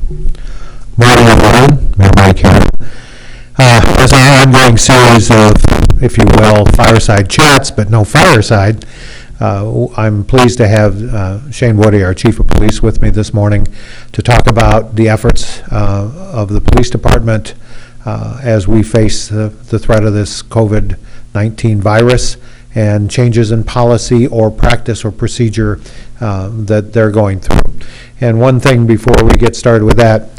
Morning, everyone. Mayor Mike here. As our ongoing series of, if you will, fireside chats, but no fireside, I'm pleased to have Shane Woody, our Chief of Police, with me this morning to talk about the efforts of the police department as we face the threat of this COVID-19 virus and changes in policy or practice or procedure that they're going through. And one thing before we get started with that,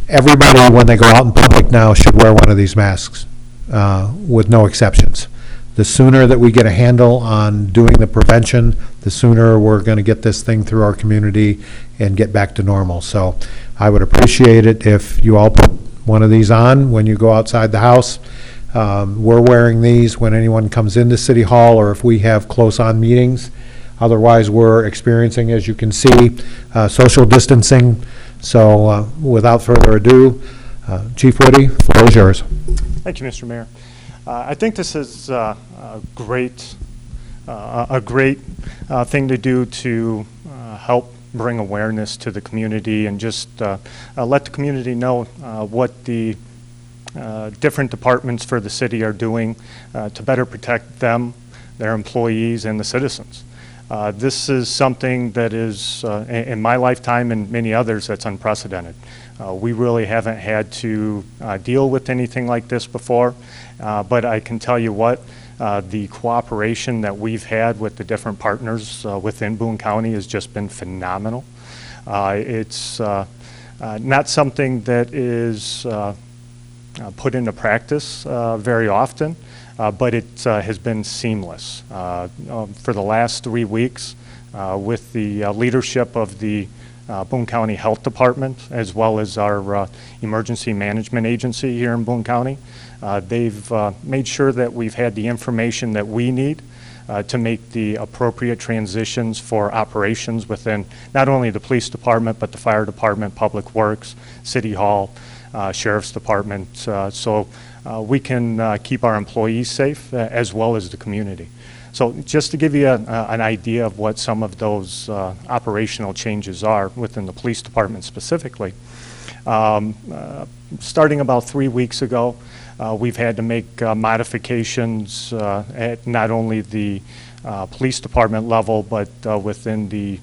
everybody, when they go out in public now, should wear one of these masks, with no exceptions. The sooner that we get a handle on doing the prevention, the sooner we're going to get this thing through our community and get back to normal. So I would appreciate it if you all put one of these on when you go outside the house. We're wearing these when anyone comes into City Hall or if we have close-on meetings. Otherwise, we're experiencing, as you can see, social distancing. So without further ado, Chief Woody, floor is yours. Thank you, Mr. Mayor. I think this is a great thing to do to help bring awareness to the community and just let the community know what the different departments for the city are doing to better protect them, their employees, and the citizens. This is something that is, in my lifetime and many others, that's unprecedented. We really haven't had to deal with anything like this before, but I can tell you what, the cooperation that we've had with the different partners within Boone County has just been phenomenal. It's not something that is put into practice very often. But it has been seamless. For the last 3 weeks, with the leadership of the Boone County Health Department, as well as our emergency management agency here in Boone County, they've made sure that we've had the information that we need to make the appropriate transitions for operations within not only the police department, but the fire department, public works, city hall, sheriff's department. So we can keep our employees safe as well as the community. So just to give you an idea of what some of those operational changes are within the police department specifically, starting about 3 weeks ago, we've had to make modifications at not only the police department level, but within the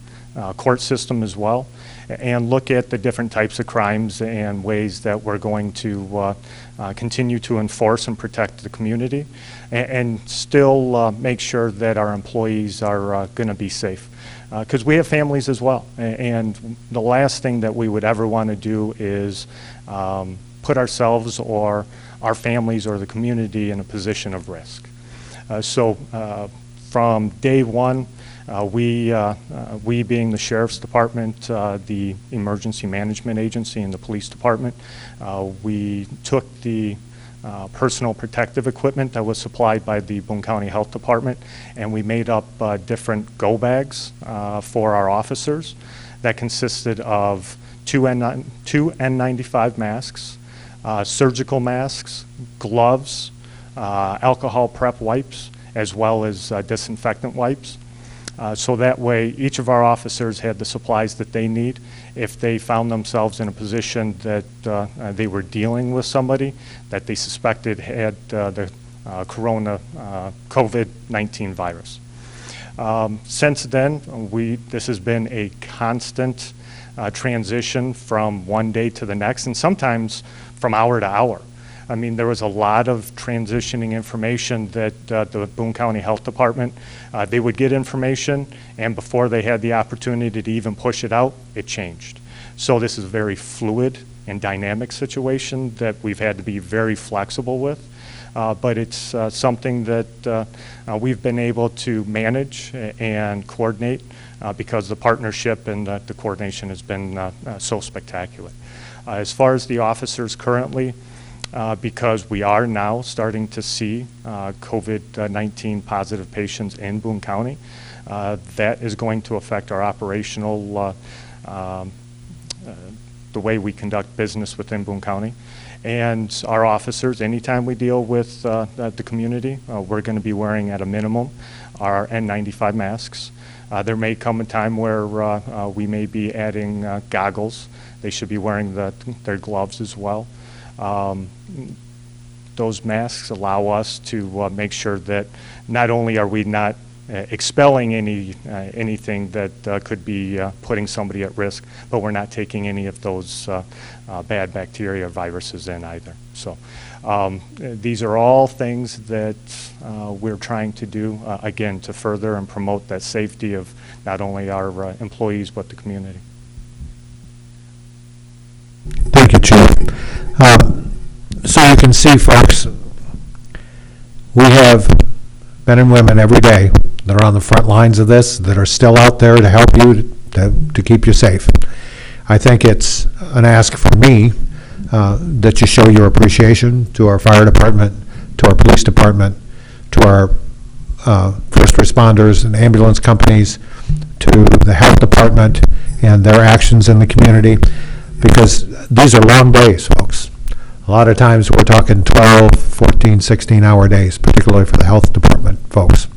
court system as well, and look at the different types of crimes and ways that we're going to continue to enforce and protect the community and still make sure that our employees are going to be safe. Because we have families as well, and the last thing that we would ever want to do is put ourselves or our families or the community in a position of risk. So from day one, we being the Sheriff's Department, the Emergency Management Agency, and the Police Department, we took the personal protective equipment that was supplied by the Boone County Health Department, and we made up different go bags for our officers that consisted of two N95 masks, surgical masks, gloves, alcohol prep wipes, as well as disinfectant wipes. So that way each of our officers had the supplies that they need if they found themselves in a position that they were dealing with somebody that they suspected had the COVID-19 virus. Since then, this has been a constant transition from one day to the next, and sometimes from hour to hour. I mean, there was a lot of transitioning information that the Boone County Health Department, they would get information, and before they had the opportunity to even push it out, it changed. So this is a very fluid and dynamic situation that we've had to be very flexible with, but it's something that we've been able to manage and coordinate because the partnership and the coordination has been so spectacular. As far as the officers currently, because we are now starting to see COVID-19 positive patients in Boone County. That is going to affect our operational, the way we conduct business within Boone County. And our officers, anytime we deal with the community, we're going to be wearing at a minimum our N95 masks. There may come a time where we may be adding goggles. They should be wearing their gloves as well. Those masks allow us to make sure that not only are we not expelling anything that could be putting somebody at risk, but we're not taking any of those bad bacteria or viruses in either. So these are all things that we're trying to do, again, to further and promote that safety of not only our employees, but the community. Thank you, Chief. So you can see, folks, we have men and women every day that are on the front lines of this, that are still out there to help you, to keep you safe. I think it's an ask from me that you show your appreciation to our fire department, to our police department, to our first responders and ambulance companies, to the health department and their actions in the community, because these are long days, folks. A lot of times we're talking 12, 14, 16-hour days, particularly for the health department folks.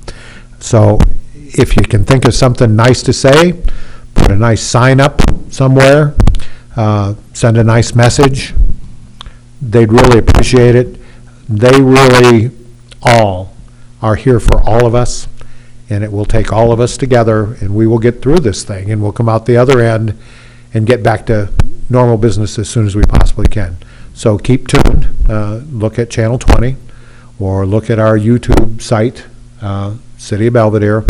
So if you can think of something nice to say, put a nice sign up somewhere, send a nice message, they'd really appreciate it. They really all are here for all of us, and it will take all of us together, and we will get through this thing, and we'll come out the other end and get back to normal business as soon as we possibly can. So keep tuned. Look at Channel 20 or look at our YouTube site, City of Belvedere,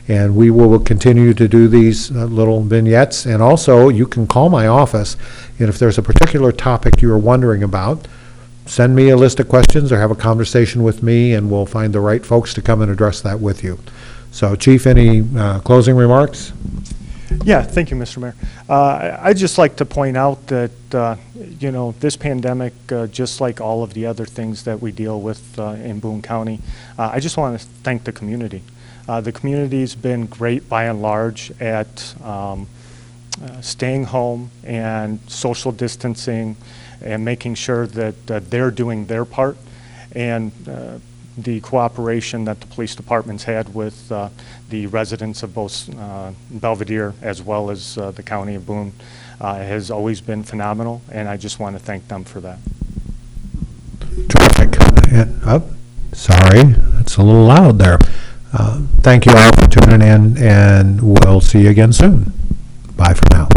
and we will continue to do these little vignettes. And also, you can call my office, and if there's a particular topic you're wondering about, send me a list of questions or have a conversation with me, and we'll find the right folks to come and address that with you. So, Chief, any closing remarks? Yeah, thank you, Mr. Mayor. I'd just like to point out that, this pandemic, just like all of the other things that we deal with in Boone County, I just want to thank the community. The community's been great by and large at staying home and social distancing and making sure that they're doing their part. And the cooperation that the police department's had with the residents of both Belvedere as well as the county of Boone has always been phenomenal, and I just want to thank them for that. Terrific. Sorry, that's a little loud there. Thank you all for tuning in, and we'll see you again soon. Bye for now.